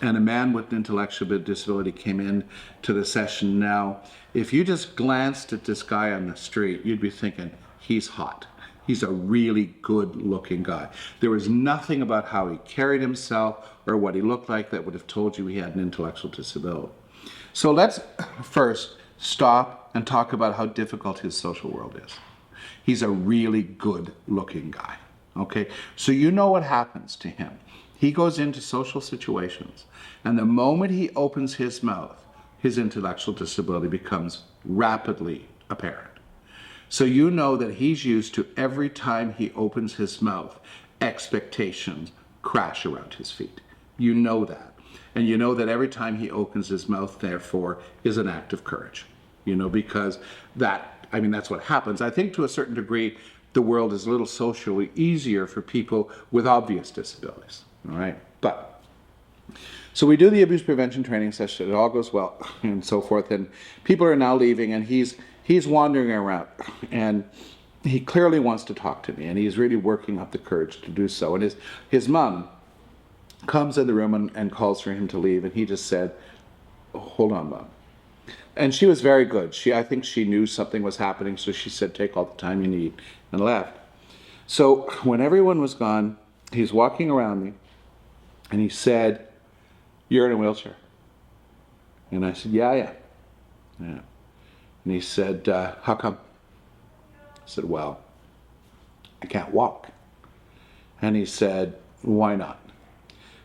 and a man with an intellectual disability came in to the session. Now, if you just glanced at this guy on the street, you'd be thinking, he's hot. He's a really good looking guy. There was nothing about how he carried himself or what he looked like that would have told you he had an intellectual disability. So let's first stop and talk about how difficult his social world is. He's a really good looking guy, okay? So you know what happens to him. He goes into social situations, and the moment he opens his mouth, his intellectual disability becomes rapidly apparent. So you know that he's used to, every time he opens his mouth, expectations crash around his feet. You know that. And you know that every time he opens his mouth, therefore, is an act of courage. You know, because that's what happens. I think to a certain degree, the world is a little socially easier for people with obvious disabilities. All right? So we do the abuse prevention training session. It all goes well and so forth. And people are now leaving, and he's wandering around, and he clearly wants to talk to me, and he's really working up the courage to do so. And his mom comes in the room and calls for him to leave, and he just said, oh, hold on, Mom. And she was very good. I think she knew something was happening, so she said, take all the time you need, and left. So when everyone was gone, he's walking around me, and he said, you're in a wheelchair. And I said, yeah. And he said, how come? I said, well, I can't walk. And he said, why not?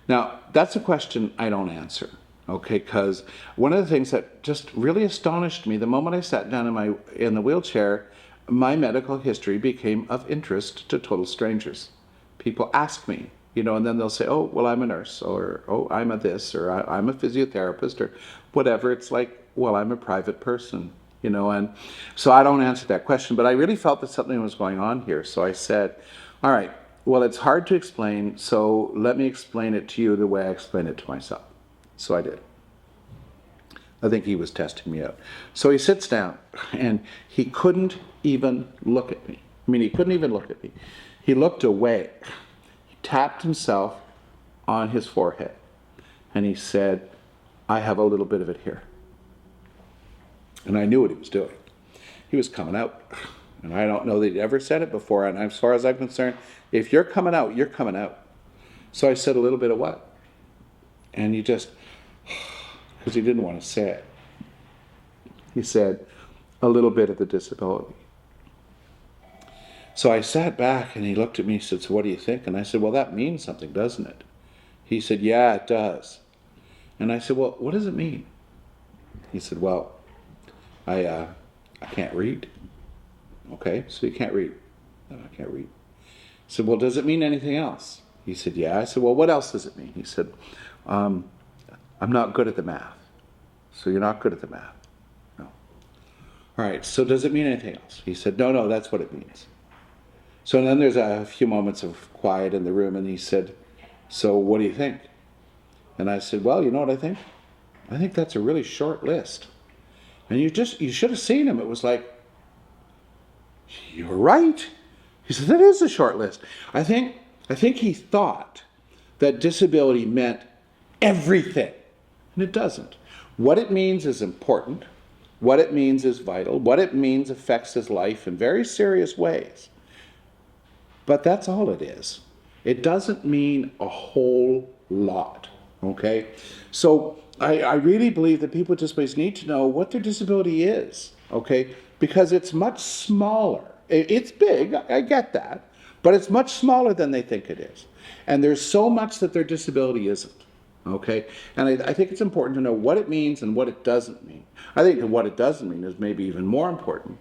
Now, that's a question I don't answer, okay? Because one of the things that just really astonished me, the moment I sat down in the wheelchair, my medical history became of interest to total strangers. People ask me, and then they'll say, oh, well, I'm a nurse, or, oh, I'm a this, or I'm a physiotherapist, or whatever. It's like, well, I'm a private person, and so I don't answer that question. But I really felt that something was going on here. So I said, all right, well, it's hard to explain, so let me explain it to you the way I explain it to myself. So I did. I think he was testing me out. So he sits down, and he couldn't even look at me. He couldn't even look at me. He looked away. Tapped himself on his forehead, and he said, I have a little bit of it here. And I knew what he was doing. He was coming out. And I don't know that he'd ever said it before, and as far as I'm concerned, if you're coming out, you're coming out. So I said, a little bit of what? And he just, because he didn't want to say it, he said, a little bit of the disability. So I sat back, and he looked at me and said, so what do you think? And I said, well, that means something, doesn't it? He said, yeah, it does. And I said, well, what does it mean? He said, well, I can't read. Okay, so you can't read. No, I can't read. I said, well, does it mean anything else? He said, yeah. I said, well, what else does it mean? He said, I'm not good at the math. So you're not good at the math? No. All right, so does it mean anything else? He said, no, that's what it means. So then there's a few moments of quiet in the room, and he said, so what do you think? And I said, well, you know what I think? I think that's a really short list. And you should have seen him. It was like, you're right. He said, that is a short list. I think he thought that disability meant everything. And it doesn't. What it means is important. What it means is vital. What it means affects his life in very serious ways. But that's all it is. It doesn't mean a whole lot, okay? So I really believe that people with disabilities need to know what their disability is, okay? Because it's much smaller. It's big, I get that, but it's much smaller than they think it is. And there's so much that their disability isn't, okay? And I think it's important to know what it means and what it doesn't mean. I think that what it doesn't mean is maybe even more important.